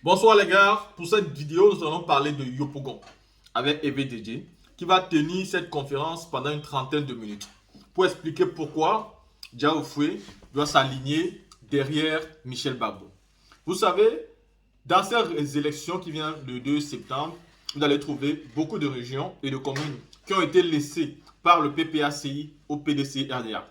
Bonsoir les gars, pour cette vidéo nous allons parler de Yopougon avec EVDJ qui va tenir cette conférence pendant une trentaine de minutes pour expliquer pourquoi Diao Foué doit s'aligner derrière Michel Gbagbo. Vous savez, dans ces élections qui viennent le 2 septembre, vous allez trouver beaucoup de régions et de communes qui ont été laissées par le PPACI au PDC RDA.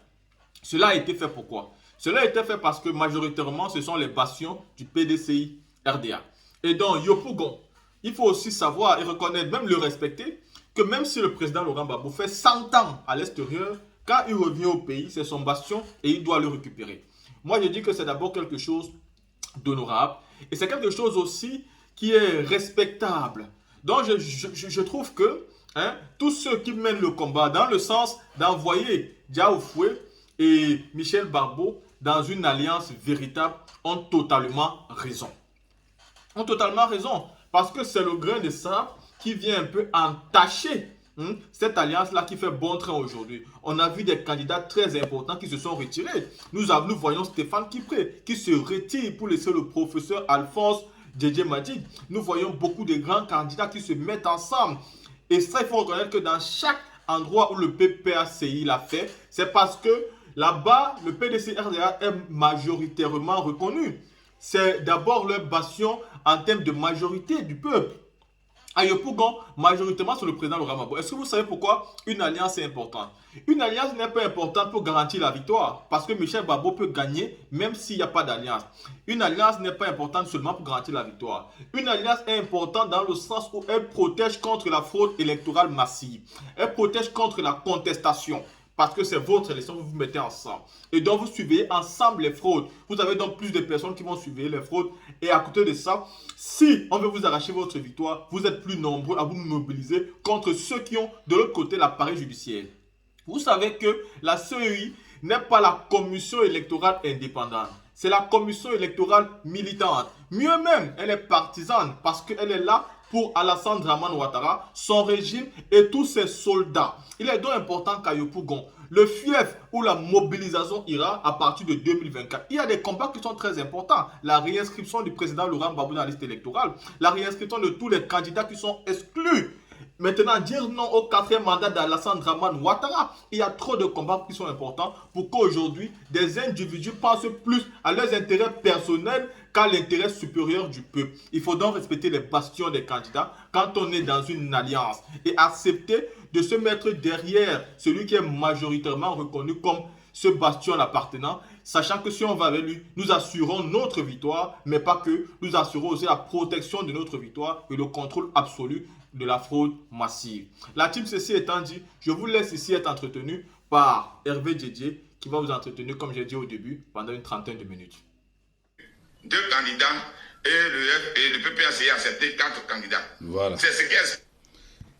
Cela a été fait pourquoi? Cela a été fait parce que majoritairement ce sont les bastions du PDCI RDA. Et donc Yopougon, il faut aussi savoir et reconnaître, même le respecter, que même si le président Laurent Gbagbo fait 100 ans à l'extérieur, quand il revient au pays, c'est son bastion et il doit le récupérer. Moi je dis que c'est d'abord quelque chose d'honorable et c'est quelque chose aussi qui est respectable. Donc je trouve que tous ceux qui mènent le combat dans le sens d'envoyer Diao Foué et Michel Gbagbo dans une alliance véritable ont totalement raison. Ont totalement raison. Parce que c'est le grain de sable qui vient un peu entacher cette alliance-là qui fait bon train aujourd'hui. On a vu des candidats très importants qui se sont retirés. Nous voyons Stéphane Kipré qui se retire pour laisser le professeur Alphonse Djedje Madjid. Nous voyons beaucoup de grands candidats qui se mettent ensemble. Et ça, il faut reconnaître que dans chaque endroit où le PPACI l'a fait, c'est parce que là-bas, le PDC-RDA est majoritairement reconnu. C'est d'abord leur bastion en termes de majorité du peuple. À Yopougon, majoritairement sur le président Laurent Gbagbo. Est-ce que vous savez pourquoi une alliance est importante? Une alliance n'est pas importante pour garantir la victoire. Parce que Michel Gbagbo peut gagner même s'il n'y a pas d'alliance. Une alliance n'est pas importante seulement pour garantir la victoire. Une alliance est importante dans le sens où elle protège contre la fraude électorale massive. Elle protège contre la contestation. Parce que c'est votre élection, vous vous mettez ensemble. Et donc, vous suivez ensemble les fraudes. Vous avez donc plus de personnes qui vont suivre les fraudes. Et à côté de ça, si on veut vous arracher votre victoire, vous êtes plus nombreux à vous mobiliser contre ceux qui ont de l'autre côté l'appareil judiciaire. Vous savez que la CEI n'est pas la commission électorale indépendante. C'est la commission électorale militante. Mieux même, elle est partisane parce qu'elle est là pour Alassane Dramane Ouattara, son régime et tous ses soldats. Il est donc important qu'à Yopougon, le fief où la mobilisation ira à partir de 2024. Il y a des combats qui sont très importants. La réinscription du président Laurent Gbagbo dans la liste électorale, la réinscription de tous les candidats qui sont exclus. Maintenant, dire non au quatrième mandat d'Alassane Dramane Ouattara. Il y a trop de combats qui sont importants pour qu'aujourd'hui, des individus pensent plus à leurs intérêts personnels qu'à l'intérêt supérieur du peuple. Il faut donc respecter les bastions des candidats quand on est dans une alliance et accepter de se mettre derrière celui qui est majoritairement reconnu comme ce bastion l'appartenant, sachant que si on va avec lui, nous assurons notre victoire, mais pas que, nous assurons aussi la protection de notre victoire et le contrôle absolu de la fraude massive. La team ceci étant dit, je vous laisse ici être entretenu par Hervé Djedje qui va vous entretenir, comme j'ai dit au début, pendant une trentaine de minutes. Deux candidats et le PPACI a accepté 4 candidats. Voilà. C'est ce qu'est.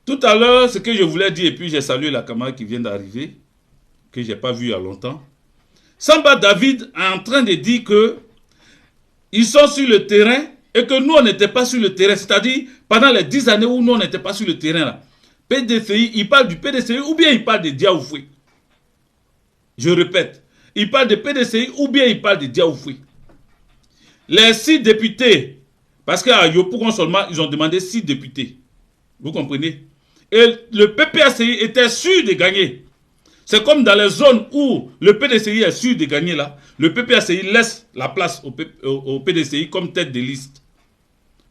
Tout à l'heure, ce que je voulais dire, et puis j'ai salué la camarade qui vient d'arriver, que je n'ai pas vu il y a longtemps. Samba David est en train de dire que ils sont sur le terrain et que nous, on n'était pas sur le terrain. C'est-à-dire, pendant les 10 années où nous, on n'était pas sur le terrain, là, PDCI, il parle du PDCI ou bien il parle de Diao Foué. Je répète, il parle de PDCI ou bien il parle de Diao Foué. Les 6 députés, parce qu'à Yopougon seulement, ils ont demandé 6 députés. Vous comprenez? Et le PPACI était sûr de gagner. C'est comme dans les zones où le PDCI est sûr de gagner là, le PPACI laisse la place au PDCI comme tête de liste.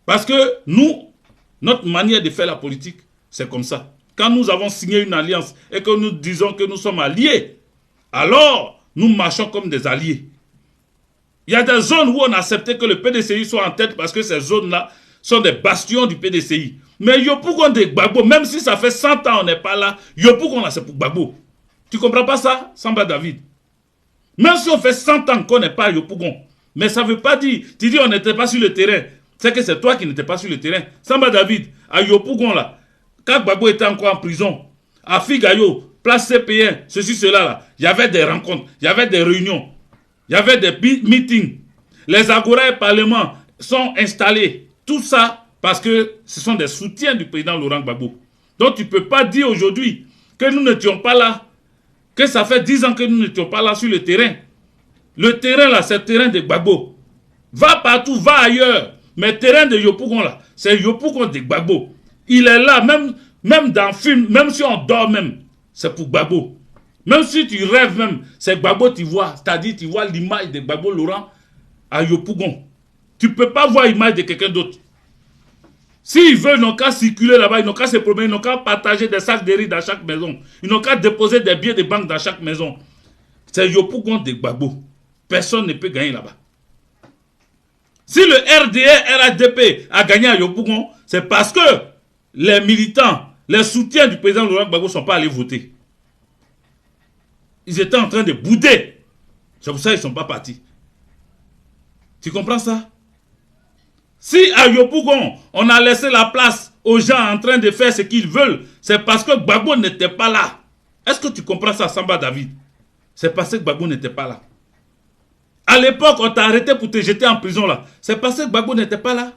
Parce que nous, notre manière de faire la politique, c'est comme ça. Quand nous avons signé une alliance et que nous disons que nous sommes alliés, alors nous marchons comme des alliés. Il y a des zones où on a accepté que le PDCI soit en tête parce que ces zones-là sont des bastions du PDCI. Mais Yopougon de Gbagbo, même si ça fait 100 ans on n'est pas là, Yopougon là c'est pour Gbagbo. Tu comprends pas ça, Samba David? Même si on fait 100 ans qu'on n'est pas à Yopougon, mais ça ne veut pas dire, tu dis on n'était pas sur le terrain, c'est que c'est toi qui n'étais pas sur le terrain. Samba David, à Yopougon là, quand Gbagbo était encore en prison, à Figayo, place CP1, ceci, cela là, il y avait des rencontres, il y avait des réunions, il y avait des meetings. Les agora et parlements sont installés. Tout ça parce que ce sont des soutiens du président Laurent Gbagbo. Donc tu ne peux pas dire aujourd'hui que nous n'étions pas là, que ça fait 10 ans que nous n'étions pas là sur le terrain. Le terrain là, c'est le terrain de Gbagbo. Va partout, va ailleurs. Mais le terrain de Yopougon là, c'est Yopougon de Gbagbo. Il est là, même dans le film, même si on dort même, c'est pour Gbagbo. Même si tu rêves même, c'est Gbagbo tu vois. C'est-à-dire tu vois l'image de Gbagbo Laurent à Yopougon. Tu ne peux pas voir l'image de quelqu'un d'autre. S'ils veulent, ils n'ont qu'à circuler là-bas, ils n'ont qu'à se promener, ils n'ont qu'à partager des sacs de riz dans chaque maison. Ils n'ont qu'à déposer des billets de banque dans chaque maison. C'est Yopougon de Gbagbo. Personne ne peut gagner là-bas. Si le RDR, RHDP a gagné à Yopougon, c'est parce que les militants, les soutiens du président Laurent Gbagbo ne sont pas allés voter. Ils étaient en train de bouder. C'est pour ça qu'ils ne sont pas partis. Tu comprends ça? Si à Yopougon, on a laissé la place aux gens en train de faire ce qu'ils veulent, c'est parce que Gbagbo n'était pas là. Est-ce que tu comprends ça, Samba David? C'est parce que Gbagbo n'était pas là. À l'époque, on t'a arrêté pour te jeter en prison là. C'est parce que Gbagbo n'était pas là.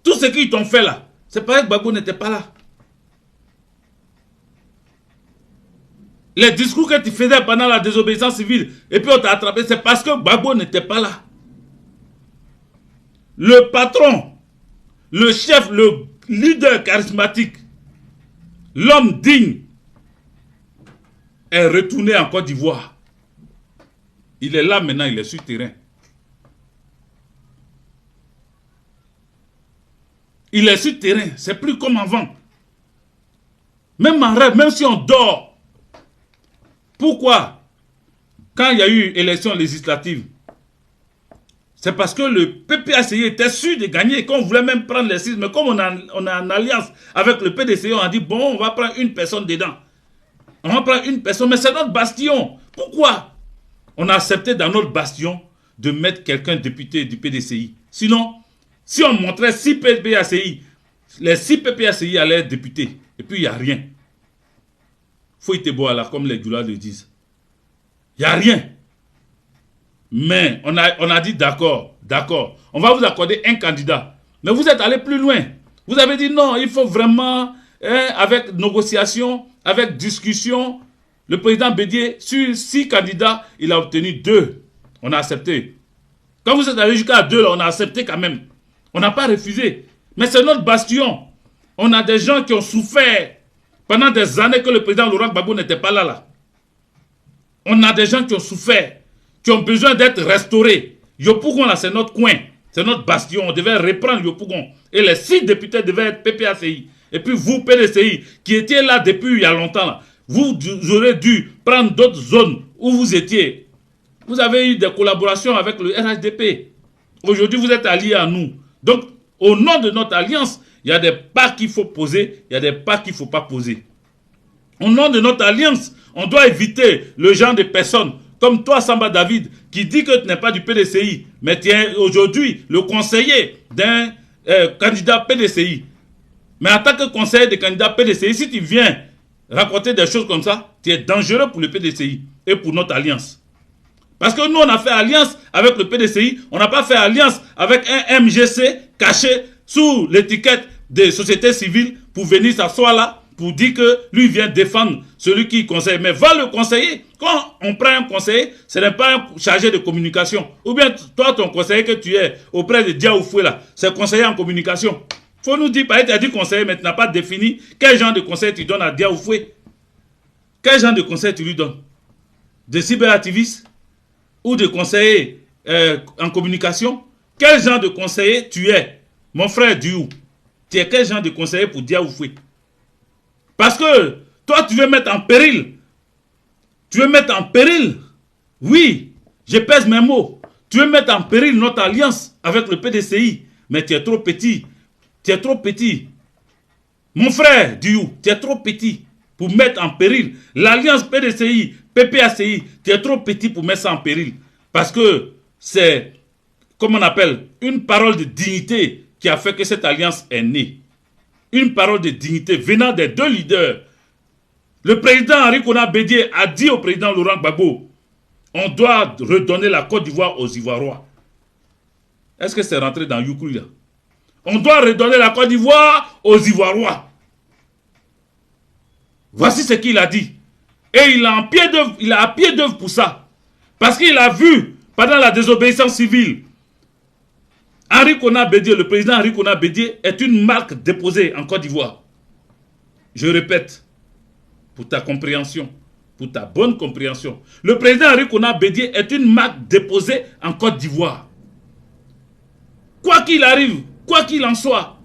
Tout ce qu'ils t'ont fait là, c'est parce que Gbagbo n'était pas là. Les discours que tu faisais pendant la désobéissance civile, et puis on t'a attrapé, c'est parce que Gbagbo n'était pas là. Le patron, le chef, le leader charismatique, l'homme digne, est retourné en Côte d'Ivoire. Il est là maintenant, il est sur le terrain. Il est sur le terrain, c'est plus comme avant. Même en rêve, même si on dort. Pourquoi? Quand il y a eu élection législative, c'est parce que le PPACI était sûr de gagner, qu'on voulait même prendre les 6, mais comme on a en alliance avec le PDCI, on a dit, bon, on va prendre une personne dedans. On va prendre une personne, mais c'est notre bastion. Pourquoi? On a accepté dans notre bastion de mettre quelqu'un député du PDCI. Sinon, si on montrait 6 PPACI, les 6 PPACI allaient être députés. Et puis, il n'y a rien. Faut y te boire là, comme les Goulas le disent. Il n'y a rien. Mais on a dit d'accord, on va vous accorder un candidat. Mais vous êtes allé plus loin. Vous avez dit non, il faut vraiment, avec négociation, avec discussion, le président Bédié, sur 6 candidats, il a obtenu 2. On a accepté. Quand vous êtes allé jusqu'à 2, là, on a accepté quand même. On n'a pas refusé. Mais c'est notre bastion. On a des gens qui ont souffert pendant des années que le président Laurent Gbagbo n'était pas là. On a des gens qui ont souffert, qui ont besoin d'être restaurés. Yopougon, là, c'est notre coin. C'est notre bastion. On devait reprendre Yopougon. Et les 6 députés devaient être PPACI. Et puis vous, PDCI, qui étiez là depuis il y a longtemps, là, vous aurez dû prendre d'autres zones où vous étiez. Vous avez eu des collaborations avec le RHDP. Aujourd'hui, vous êtes alliés à nous. Donc, au nom de notre alliance, il y a des pas qu'il faut poser, il y a des pas qu'il ne faut pas poser. Au nom de notre alliance, on doit éviter le genre de personnes comme toi, Samba David, qui dit que tu n'es pas du PDCI, mais tu es aujourd'hui le conseiller d'un candidat PDCI. Mais en tant que conseiller de candidat PDCI, si tu viens raconter des choses comme ça, tu es dangereux pour le PDCI et pour notre alliance. Parce que nous, on a fait alliance avec le PDCI, on n'a pas fait alliance avec un MGC caché sous l'étiquette des sociétés civiles pour venir s'asseoir là, pour dire que lui vient défendre celui qui conseille. Mais va le conseiller. Quand on prend un conseiller, ce n'est pas un chargé de communication. Ou bien toi, ton conseiller que tu es auprès de Diaoufoué là, c'est conseiller en communication. Faut nous dire, tu as dit conseiller, mais tu n'as pas défini quel genre de conseil tu donnes à Diaoufoué. Quel genre de conseil tu lui donnes? De cyberactiviste? Ou de conseiller en communication? Quel genre de conseiller tu es? Mon frère Diou, tu es quel genre de conseiller pour Diaoufoué? Parce que toi, tu veux mettre en péril. Tu veux mettre en péril. Oui, je pèse mes mots. Tu veux mettre en péril notre alliance avec le PDCI. Mais tu es trop petit. Tu es trop petit. Mon frère Diou, tu es trop petit pour mettre en péril l'alliance PDCI, PPACI. Tu es trop petit pour mettre ça en péril. Parce que c'est, comme on appelle, une parole de dignité qui a fait que cette alliance est née. Une parole de dignité venant des 2 leaders. Le président Henri Konan Bédié a dit au président Laurent Gbagbo, on doit redonner la Côte d'Ivoire aux Ivoirois. Est-ce que c'est rentré dans Youkou là? On doit redonner la Côte d'Ivoire aux Ivoirois. Voici ce qu'il a dit. Et il a à pied d'œuvre pour ça. Parce qu'il a vu, pendant la désobéissance civile, Henri Konan Bédié, le président Henri Konan Bédié est une marque déposée en Côte d'Ivoire. Je répète, pour ta compréhension, pour ta bonne compréhension. Le président Henri Konan Bédié est une marque déposée en Côte d'Ivoire. Quoi qu'il arrive, quoi qu'il en soit,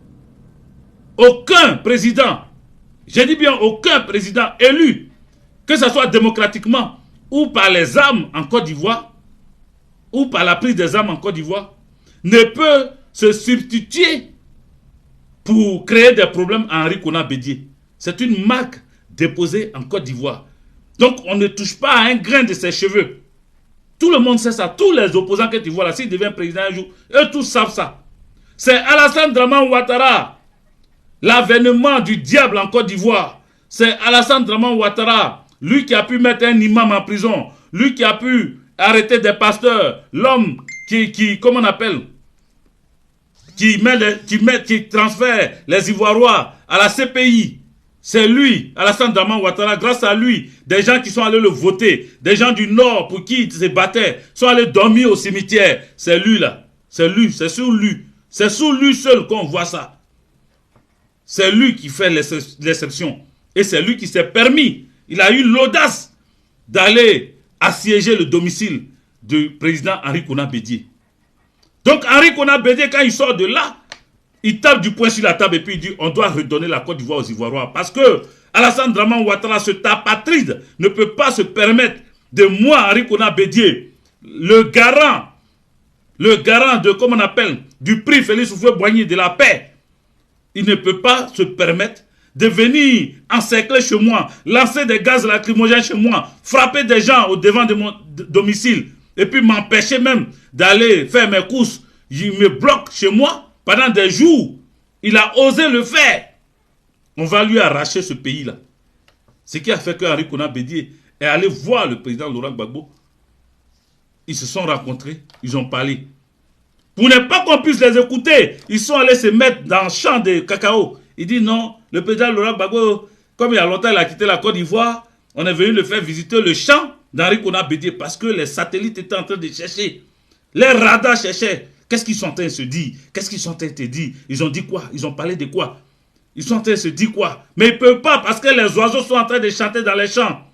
aucun président, je dis bien aucun président élu, que ce soit démocratiquement ou par les armes en Côte d'Ivoire, ou par la prise des armes en Côte d'Ivoire, ne peut se substituer pour créer des problèmes à Henri Konan Bédié. C'est une marque déposée en Côte d'Ivoire. Donc on ne touche pas à un grain de ses cheveux. Tout le monde sait ça. Tous les opposants que tu vois là, s'il devient président un jour, eux tous savent ça. C'est Alassane Draman Ouattara, l'avènement du diable en Côte d'Ivoire. C'est Alassane Draman Ouattara, lui qui a pu mettre un imam en prison, lui qui a pu arrêter des pasteurs, l'homme comment on appelle, qui transfère les Ivoirois à la CPI. C'est lui, Alassane Draman Ouattara, grâce à lui, des gens qui sont allés le voter, des gens du Nord pour qui il se battait, sont allés dormir au cimetière. C'est lui là, c'est lui, c'est sur lui. C'est sous lui seul qu'on voit ça. C'est lui qui fait l'exception. Et c'est lui qui s'est permis, il a eu l'audace d'aller assiéger le domicile du président Henri Konan Bédié. Donc Henri Konan Bédié, quand il sort de là, il tape du poing sur la table et puis il dit on doit redonner la Côte d'Ivoire aux Ivoiriens. Parce que Alassane Draman Ouattara, ce tapatride, ne peut pas se permettre de moi, Henri Konan Bédié, le garant de, comment on appelle, du prix Félix Houphouët-Boigny de la paix. Il ne peut pas se permettre de venir encercler chez moi, lancer des gaz lacrymogènes chez moi, frapper des gens au devant de mon domicile, et puis m'empêcher même d'aller faire mes courses. Il me bloque chez moi pendant des jours. Il a osé le faire. On va lui arracher ce pays-là. Ce qui a fait que Henri Konan Bédié est allé voir le président Laurent Gbagbo. Ils se sont rencontrés, ils ont parlé. Pour ne pas qu'on puisse les écouter, ils sont allés se mettre dans le champ de cacao. Il dit non, le président Laurent Gbagbo, comme il y a longtemps il a quitté la Côte d'Ivoire, on est venu le faire visiter le champ d'Henri Konan Bédié parce que les satellites étaient en train de chercher. Les radars cherchaient. Qu'est-ce qu'ils sont en train de se dire? Qu'est-ce qu'ils sont en train de te dire? Ils ont dit quoi? Ils ont parlé de quoi? Ils sont en train de se dire quoi? Mais ils ne peuvent pas parce que les oiseaux sont en train de chanter dans les champs.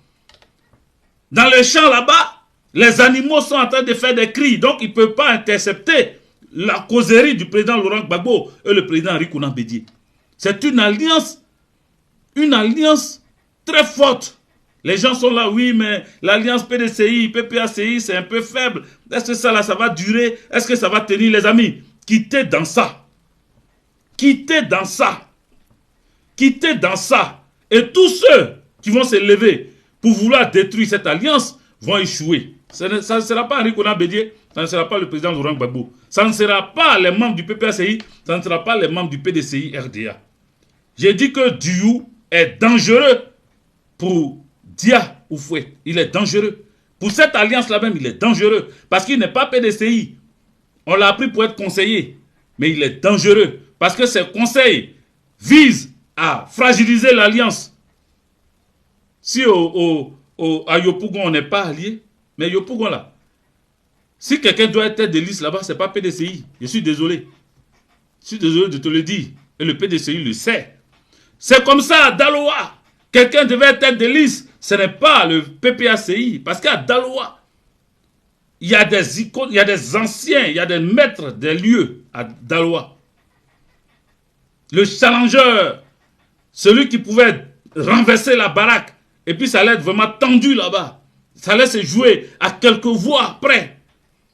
Dans les champs là-bas, les animaux sont en train de faire des cris. Donc ils ne peuvent pas intercepter la causerie du président Laurent Gbagbo et le président Henri Konan Bédié. C'est une alliance très forte. Les gens sont là, oui, mais l'alliance PDCI, PPACI, c'est un peu faible. Est-ce que ça, là, ça va durer? Est-ce que ça va tenir, les amis? Quittez dans ça. Quittez dans ça. Quittez dans ça. Et tous ceux qui vont se lever pour vouloir détruire cette alliance vont échouer. Ça ne sera pas Henri Konan Bédié, ça ne sera pas le président Laurent Gbagbo. Ça ne sera pas les membres du PPACI, ça ne sera pas les membres du PDCI RDA. J'ai dit que Diou est dangereux pour Dia Oufoué. Il est dangereux. Pour cette alliance-là même, il est dangereux. Parce qu'il n'est pas PDCI. On l'a pris pour être conseiller. Mais il est dangereux. Parce que ses conseils visent à fragiliser l'alliance. Si à Yopougon, on n'est pas allié, mais Yopougon là, si quelqu'un doit être tête de liste là-bas, ce n'est pas PDCI. Je suis désolé. Je suis désolé de te le dire. Et le PDCI le sait. C'est comme ça à Daloa. Quelqu'un devait être tête de liste. Ce n'est pas le PPACI. Parce qu'à Daloa, il y a des icônes, il y a des anciens, il y a des maîtres des lieux à Daloa. Le challenger, celui qui pouvait renverser la baraque, et puis ça allait être vraiment tendu là-bas. Ça allait se jouer à quelques voix près.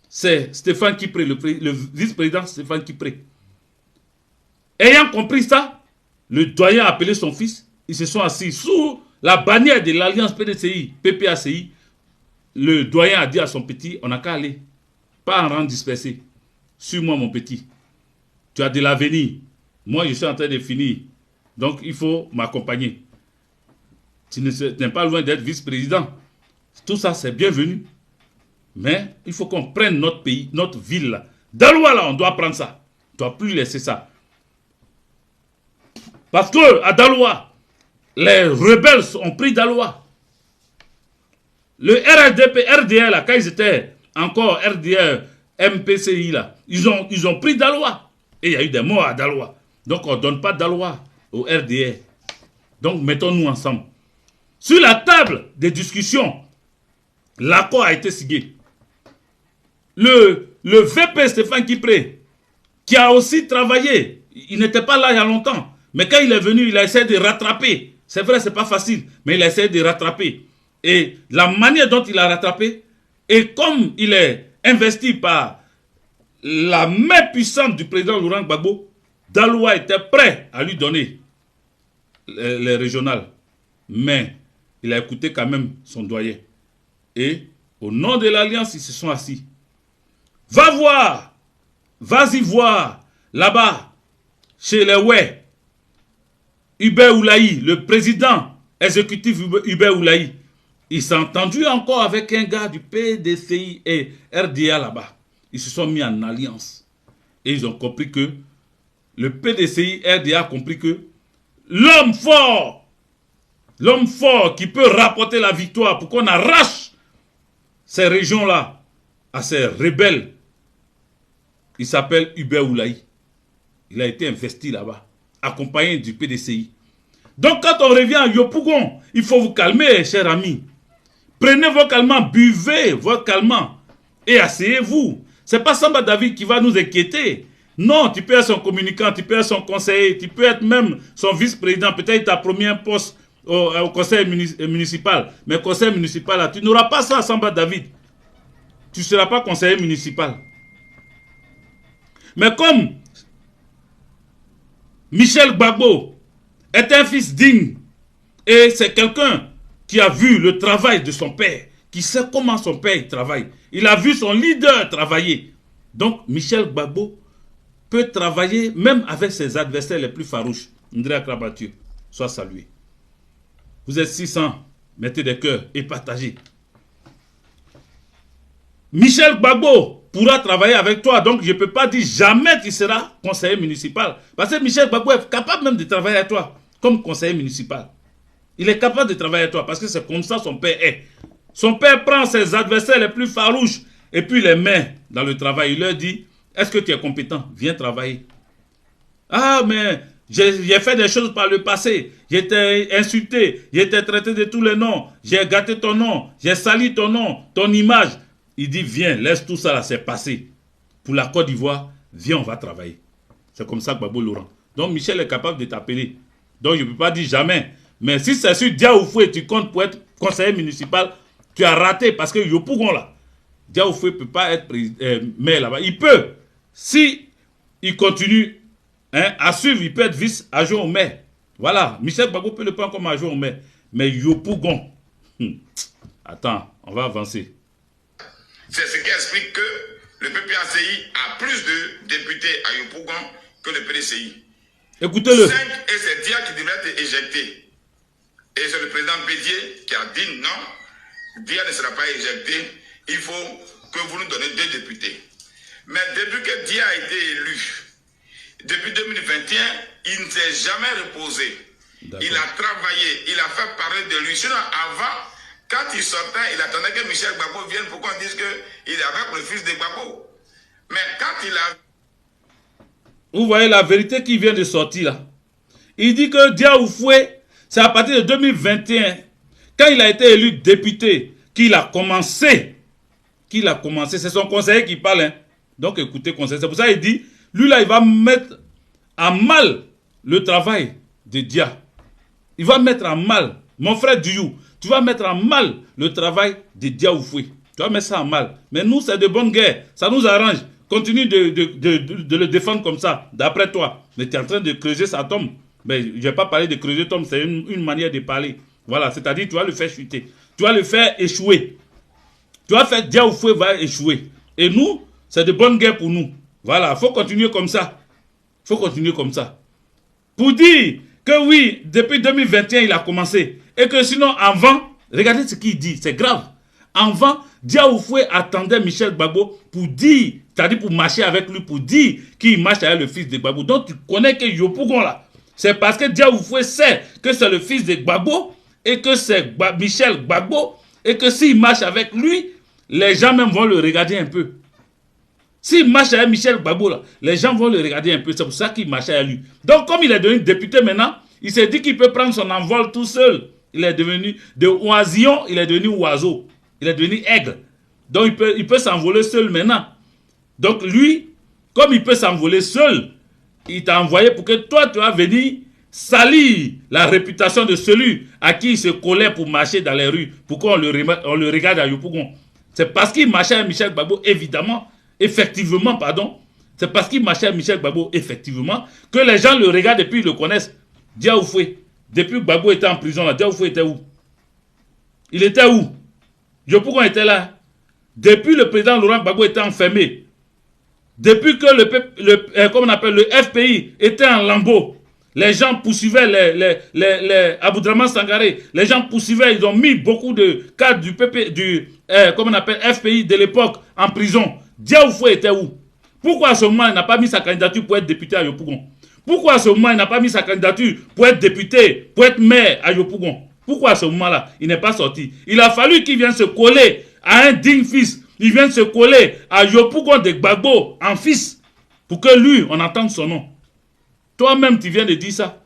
C'est Stéphane Kipré, le vice-président Stéphane Kipré. Ayant compris ça, le doyen a appelé son fils. Ils se sont assis sous la bannière de l'alliance PDCI, PPACI. Le doyen a dit à son petit, on n'a qu'à aller. Pas en rang dispersé. Suis-moi mon petit. Tu as de l'avenir. Moi, je suis en train de finir. Donc, il faut m'accompagner. Tu n'es pas loin d'être vice-président. Tout ça, c'est bienvenu. Mais il faut qu'on prenne notre pays, notre ville là. Daloa là, on doit prendre ça. On ne doit plus laisser ça. Parce que à Daloa, les rebelles ont pris Daloa. Le RDP, RDR là, quand ils étaient encore RDR, MPCI là, ils ont pris Daloa. Et il y a eu des morts à Daloa. Donc on ne donne pas Daloa au RDR. Donc mettons-nous ensemble. Sur la table des discussions, l'accord a été signé. Le VP Stéphane Kipré, qui a aussi travaillé, il n'était pas là il y a longtemps, mais quand il est venu, il a essayé de rattraper. C'est vrai, c'est pas facile, mais il a essayé de rattraper. Et la manière dont il a rattrapé, et comme il est investi par la main puissante du président Laurent Gbagbo, Daloa était prêt à lui donner les régionales. Mais il a écouté quand même son doyen. Et au nom de l'Alliance, ils se sont assis. Va voir, vas-y voir, là-bas, chez les Ouai, Hubert Oulaï, le président exécutif Hubert Oulaï, il s'est entendu encore avec un gars du PDCI et RDA là-bas. Ils se sont mis en alliance. Et ils ont compris que, le PDCI, RDA a compris que, l'homme fort qui peut rapporter la victoire pour qu'on arrache ces régions-là à ces rebelles, il s'appelle Hubert Oulaï. Il a été investi là-bas, accompagné du PDCI. Donc quand on revient à Yopougon, il faut vous calmer, chers amis. Prenez vos calmants, buvez vos calmants et asseyez-vous. Ce n'est pas Samba David qui va nous inquiéter. Non, tu peux être son communicant, tu peux être son conseiller, tu peux être même son vice-président. Peut-être ta première poste au conseil municipal. Mais conseil municipal, là, tu n'auras pas ça, Samba David. Tu ne seras pas conseiller municipal. Mais comme Michel Gbagbo est un fils digne et c'est quelqu'un qui a vu le travail de son père, qui sait comment son père travaille. Il a vu son leader travailler. Donc Michel Gbagbo peut travailler même avec ses adversaires les plus farouches. Ndrea Krabature, soit salué. Vous êtes 600, mettez des cœurs et partagez. Michel Gbagbo pourra travailler avec toi, donc je ne peux pas dire jamais tu seras conseiller municipal. Parce que Michel Gbagbo est capable même de travailler avec toi comme conseiller municipal. Il est capable de travailler avec toi parce que c'est comme ça son père est. Son père prend ses adversaires les plus farouches et puis les met dans le travail. Il leur dit, est-ce que tu es compétent? Viens travailler. Ah, mais j'ai fait des choses par le passé. J'ai été insulté, j'ai été traité de tous les noms. J'ai gâté ton nom, j'ai sali ton nom, ton image. Il dit, viens, laisse tout ça là, c'est passé. Pour la Côte d'Ivoire, viens, on va travailler. C'est comme ça que Gbagbo Laurent. Donc Michel est capable de t'appeler. Donc je ne peux pas dire jamais. Mais si c'est sur Diaoufoué, tu comptes pour être conseiller municipal, tu as raté parce que Yopougon là, Diaoufoué ne peut pas être maire là-bas. Il peut, si il continue à suivre, il peut être vice-adjoint au maire. Voilà, Michel Gbagbo peut le prendre comme adjoint au maire. Mais Yopougon, attends, on va avancer. C'est ce qui explique que le PPACI a plus de députés à Yopougon que le PDCI. Écoutez-le. 5 et c'est Dia qui devrait être éjecté. Et c'est le président Bédier qui a dit non, Dia ne sera pas éjecté, il faut que vous nous donnez 2 députés. Mais depuis que Dia a été élu, depuis 2021, il ne s'est jamais reposé. Il a travaillé, il a fait parler de lui. Sinon, avant, quand il sortait, il attendait que Michel Gbagbo vienne pour qu'on dise qu'il est avec le fils de Gbagbo. Mais quand il a... Vous voyez la vérité qui vient de sortir là. Il dit que Diaoufoué, c'est à partir de 2021, quand il a été élu député, qu'il a commencé. C'est son conseiller qui parle. Hein. Donc écoutez, conseiller. C'est pour ça qu'il dit, lui là, il va mettre à mal le travail de Dia. Il va mettre à mal, mon frère Duyou, tu vas mettre à mal le travail de Diaoufoué. Tu vas mettre ça à mal. Mais nous, c'est de bonne guerre. Ça nous arrange. Continue de le défendre comme ça, d'après toi. Mais tu es en train de creuser sa tombe. Mais je ne vais pas parler de creuser tombe, c'est une manière de parler. Voilà, c'est-à-dire tu vas le faire chuter. Tu vas le faire échouer. Tu vas faire Diaoufoué va échouer. Et nous, c'est de bonne guerre pour nous. Voilà, il faut continuer comme ça. Il faut continuer comme ça. Pour dire que oui, depuis 2021, il a commencé. Et que sinon, avant, regardez ce qu'il dit, c'est grave. Avant, Diaoufoué attendait Michel Gbagbo pour dire, c'est-à-dire pour marcher avec lui, pour dire qu'il marche avec le fils de Gbagbo. Donc tu connais que Yopougon là, c'est parce que Diaoufoué sait que c'est le fils de Gbagbo et que c'est Michel Gbagbo et que s'il marche avec lui, les gens même vont le regarder un peu. S'il marche avec Michel Gbagbo, là, les gens vont le regarder un peu. C'est pour ça qu'il marche avec lui. Donc, comme il est devenu député maintenant, il s'est dit qu'il peut prendre son envol tout seul. Il est devenu de oisillon, il est devenu oiseau. Il est devenu aigle. Donc, il peut s'envoler seul maintenant. Donc, lui, comme il peut s'envoler seul, il t'a envoyé pour que toi, tu vas venir salir la réputation de celui à qui il se collait pour marcher dans les rues. Pourquoi on le regarde à Yopougon? C'est parce qu'il marchait avec Michel Gbagbo, évidemment, effectivement, pardon. C'est parce qu'il marchait avec Michel Gbagbo, effectivement, que les gens le regardent et puis ils le connaissent. Dia Oufoué, depuis que Gbagbo était en prison, là, Dia Oufoué était où? Il était où? Yopougon était là. Depuis le président Laurent Gbagbo était enfermé. Depuis que le FPI était en lambeau, les gens poursuivaient les Aboudraman Sangaré, les gens poursuivaient, ils ont mis beaucoup de cadres du FPI de l'époque en prison. Dia Oufoué était où? Pourquoi à ce moment il n'a pas mis sa candidature pour être député à Yopougon? Pourquoi à ce moment il n'a pas mis sa candidature pour être député, pour être maire à Yopougon? Pourquoi à ce moment-là il n'est pas sorti? Il a fallu qu'il vienne se coller à un digne fils. Il vient de se coller à Yopougon de Gbagbo en fils pour que lui, on entende son nom. Toi-même, tu viens de dire ça.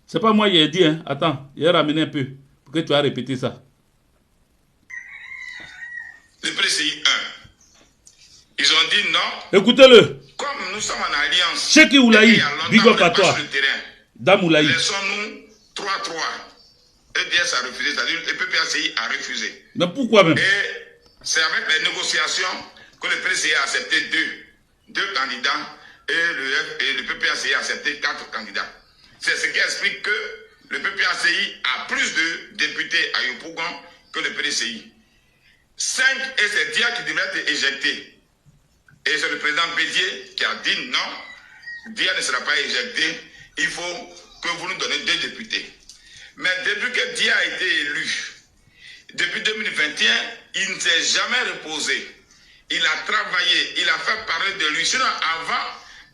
C'est pas moi qui ai dit, hein. Attends, il a ramené un peu pour que tu as répété ça. Le PCI 1, ils ont dit non. Écoutez-le. Comme nous sommes en alliance. Cheki Oulaï, big up à toi. Dame Oulaï. Laissons-nous 3-3. EDS a refusé, c'est-à-dire le PPACI a refusé. Mais pourquoi même? Et c'est avec les négociations que le PCI a accepté deux candidats et le PPACI a accepté 4 candidats. C'est ce qui explique que le PPACI a plus de députés à Yopougon que le PDCI. 5 et c'est Dia qui devrait être éjecté. Et c'est le président Bédier qui a dit non, Dia ne sera pas éjecté, il faut que vous nous donnez 2 députés. Mais depuis que Dia a été élu, depuis 2021, il ne s'est jamais reposé. Il a travaillé, il a fait parler de lui. Sinon, avant,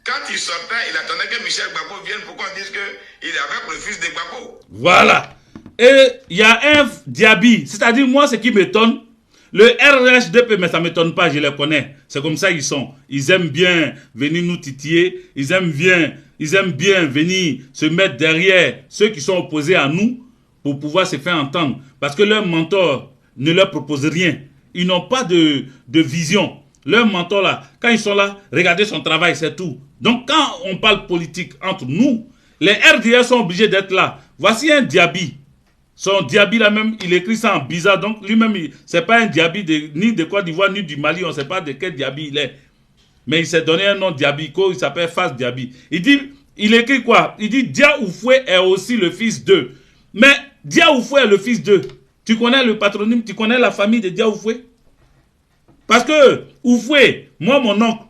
quand il sortait, il attendait que Michel Gbagbo vienne pour qu'on dise qu'il est avec le fils de Gbagbo. Voilà. Et il y a un Diaby. C'est-à-dire, moi, ce qui m'étonne, le RHDP, mais ça ne m'étonne pas, je les connais. C'est comme ça qu'ils sont. Ils aiment bien venir nous titiller. Ils aiment bien venir se mettre derrière ceux qui sont opposés à nous pour pouvoir se faire entendre. Parce que leur mentor ne leur propose rien. Ils n'ont pas de vision. Leur mentor là, quand ils sont là, regardez son travail, c'est tout. Donc quand on parle politique entre nous, les RDR sont obligés d'être là. Voici un Diaby. Son Diaby là même, il écrit ça en bizarre. Donc lui-même, c'est pas un Diaby ni de Côte d'Ivoire, ni du Mali. On ne sait pas de quel Diaby il est. Mais il s'est donné un nom Diaby, il s'appelle Fas Diaby. Il écrit quoi? Il dit Dia Oufoué est aussi le fils d'eux. Mais Dia Oufoué est le fils d'eux. Tu connais le patronyme, tu connais la famille de Dia Oufoué? Parce que Oufoué, moi mon oncle,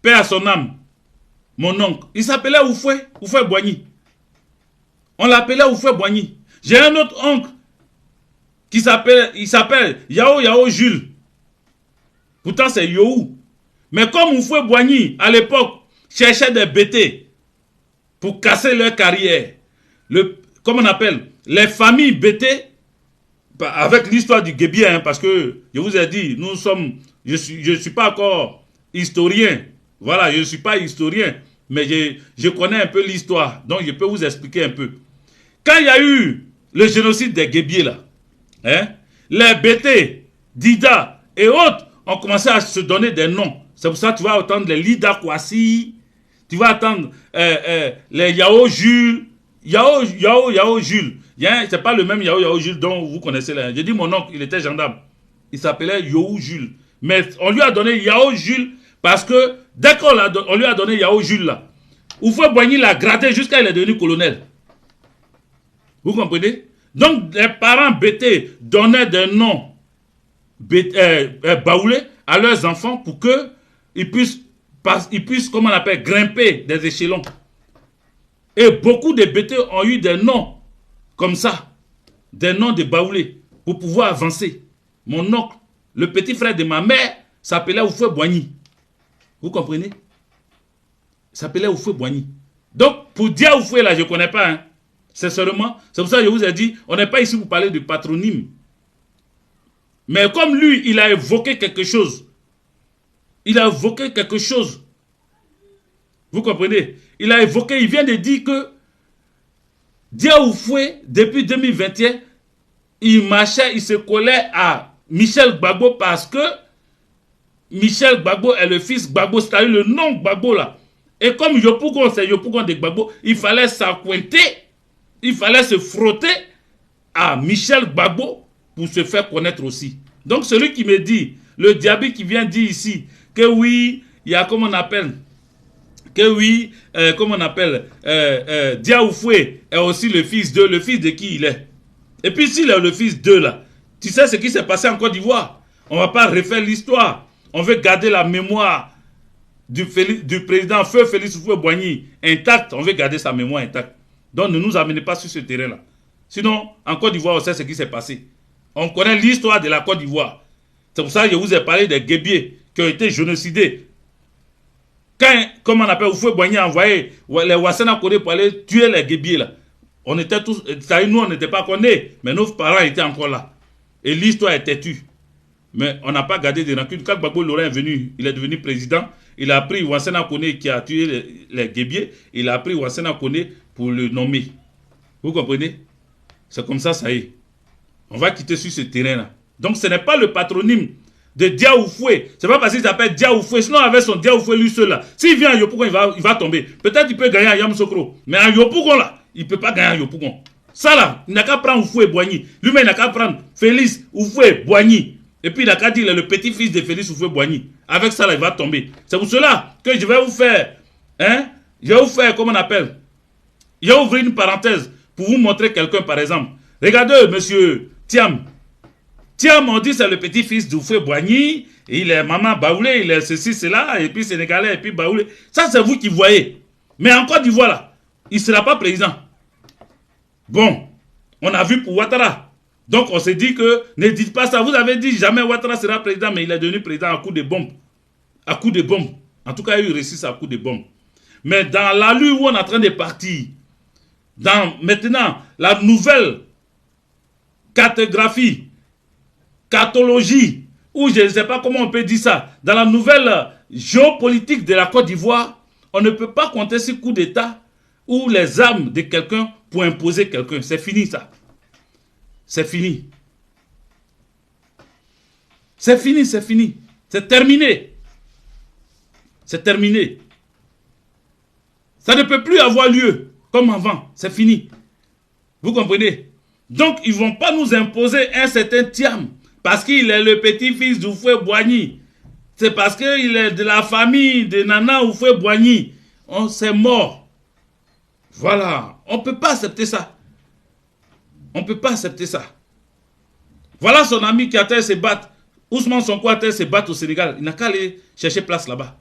paix à son âme, mon oncle, il s'appelait Oufoué Boigny. On l'appelait Oufoué Boigny. J'ai un autre oncle il s'appelle Yao Jules. Pourtant c'est Yohou. Mais comme Oufoué Boigny, à l'époque, cherchait des bêtés pour casser leur carrière, comment on appelle, les familles bêtées, avec l'histoire du Guébier, hein, parce que je vous ai dit, je suis pas encore historien, voilà, je ne suis pas historien, mais je connais un peu l'histoire, donc je peux vous expliquer un peu. Quand il y a eu le génocide des Guébiers là, hein, les bêtés, Dida et autres ont commencé à se donner des noms. C'est pour ça que tu vas entendre les Lida Kwasi, tu vas attendre les Yao Jules, Yao Jules. C'est pas le même Yao Jules dont vous connaissez là. J'ai dit mon oncle, il était gendarme. Il s'appelait Yao Jules. Mais on lui a donné Yao Jules parce que dès qu'on lui a donné Yao Jules là, Oufoué Boigny l'a gradé jusqu'à il est devenu colonel. Vous comprenez? Donc les parents bêtés donnaient des noms baoulés à leurs enfants pour que ils puissent, comment on appelle, grimper des échelons. Et beaucoup de bêtés ont eu des noms comme ça, des noms de baoulés, pour pouvoir avancer. Mon oncle, le petit frère de ma mère, s'appelait Oufoué Boigny. Vous comprenez? S'appelait Oufoué Boigny. Donc, pour dire Oufoué là, je ne connais pas. Hein. C'est pour ça que je vous ai dit, on n'est pas ici pour parler de patronyme. Mais comme lui, il a évoqué quelque chose Il a évoqué quelque chose. Vous comprenez? Il a évoqué, il vient de dire que Diaoufoué, depuis 2021, il marchait, il se collait à Michel Gbagbo parce que Michel Gbagbo est le fils Gbagbo, c'est-à-dire le nom Gbagbo là. Et comme Yopougon, c'est Yopougon de Gbagbo, il fallait s'accointer, il fallait se frotter à Michel Gbagbo pour se faire connaître aussi. Donc celui qui me dit, le diable qui vient dire ici, que oui, il y a comme on appelle, que oui, comme on appelle, Diaoufoué est aussi le fils de qui il est. Et puis s'il est le fils d'eux là, tu sais ce qui s'est passé en Côte d'Ivoire. On ne va pas refaire l'histoire. On veut garder la mémoire du président Feu Félix Houphouët-Boigny intacte. On veut garder sa mémoire intacte. Donc ne nous amenez pas sur ce terrain-là. Sinon, en Côte d'Ivoire, on sait ce qui s'est passé. On connaît l'histoire de la Côte d'Ivoire. C'est pour ça que je vous ai parlé des Guébiers qui ont été génocidés. Quand, comme on appelle, Houphouët-Boigny a envoyé les Wassana Kodé pour aller tuer les Guébiers là. On était tous, nous on n'était pas connus, mais nos parents étaient encore là. Et l'histoire était tue. Mais on n'a pas gardé de rancune. Quand Gbagbo Laurent est venu, il est devenu président. Il a pris Wassana Koné qui a tué les Guébiers. Il a pris Wassana Koné pour le nommer. Vous comprenez? C'est comme ça, ça y est. On va quitter sur ce terrain-là. Donc ce n'est pas le patronyme de Diaoufoué. C'est pas parce qu'il s'appelle Diaoufoué. Sinon avec son Diaoufoué lui seul là. S'il vient à Yopougon, il va tomber. Peut-être il peut gagner à Yamoussoukro. Mais à Yopougon là, il ne peut pas gagner à Yopougon. Ça là, il n'a qu'à prendre Houphouët-Boigny. Lui-même, il n'a qu'à prendre Félix Houphouët-Boigny. Et puis il n'a qu'à dire, il est le petit-fils de Félix Houphouët-Boigny. Avec ça là, il va tomber. C'est pour cela que je vais vous faire, comment on appelle? Je vais ouvrir une parenthèse pour vous montrer quelqu'un par exemple. Regardez, monsieur Thiam. Thiam, on dit c'est le petit-fils d'Houphouët-Boigny. Il est maman Baoulé, il est ceci, cela, et puis sénégalais, et puis Baoulé. Ça c'est vous qui voyez. Mais en Côte d'Ivoire là, il ne sera pas président. Bon, on a vu pour Ouattara. Donc on s'est dit que, ne dites pas ça. Vous avez dit jamais Ouattara sera président, mais il est devenu président à coup de bombe. À coup de bombe. En tout cas, il a eu réussi à coup de bombe. Mais dans l'allure où on est en train de partir, dans maintenant la nouvelle cartographie, cartologie, ou je ne sais pas comment on peut dire ça, dans la nouvelle géopolitique de la Côte d'Ivoire, on ne peut pas compter sur coup d'État ou les armes de quelqu'un pour imposer quelqu'un. C'est fini ça. C'est fini. C'est fini, c'est fini. C'est terminé. C'est terminé. Ça ne peut plus avoir lieu comme avant. C'est fini. Vous comprenez? Donc, ils ne vont pas nous imposer un certain Thiam parce qu'il est le petit-fils d'Houphouët-Boigny. C'est parce qu'il est de la famille de Nana Houphouët-Boigny. On s'est mort. Voilà. On ne peut pas accepter ça. On ne peut pas accepter ça. Voilà son ami qui a été se battre. Ousmane Sonko a été se battre au Sénégal. Il n'a qu'à aller chercher place là-bas.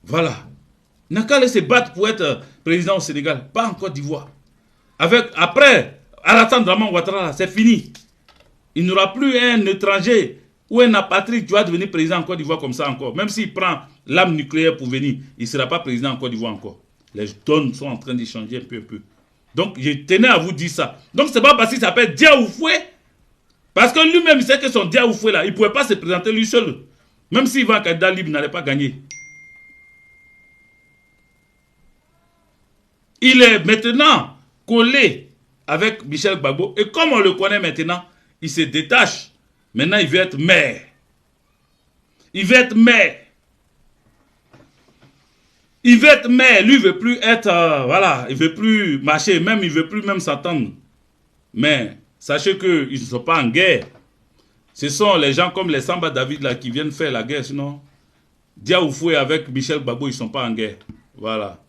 Voilà. Il n'a qu'à aller se battre pour être président au Sénégal. Pas en Côte d'Ivoire. Après, Alassane Draman Ouattara, c'est fini. Il n'y aura plus un étranger ou un apatride qui va devenir président en Côte d'Ivoire comme ça encore. Même s'il prend l'arme nucléaire pour venir, il ne sera pas président en Côte d'Ivoire encore. Les donnes sont en train d'échanger un peu à peu. Donc, je tenais à vous dire ça. Donc, ce n'est pas parce qu'il s'appelle Diaoufoué. Parce que lui-même, il sait que son Diaoufoué là, il ne pouvait pas se présenter lui seul. Même s'il va en candidat libre, il n'allait pas gagner. Il est maintenant collé avec Michel Gbagbo. Et comme on le connaît maintenant, il se détache. Maintenant, il veut être maire. Il veut être maire. Il veut être maire. Lui, il ne veut plus être... voilà, il ne veut plus marcher. Même, il ne veut plus même s'attendre. Mais sachez qu'ils ne sont pas en guerre. Ce sont les gens comme les Samba David là qui viennent faire la guerre. Sinon, Diaoufoué avec Michel Gbagbo, ils ne sont pas en guerre. Voilà.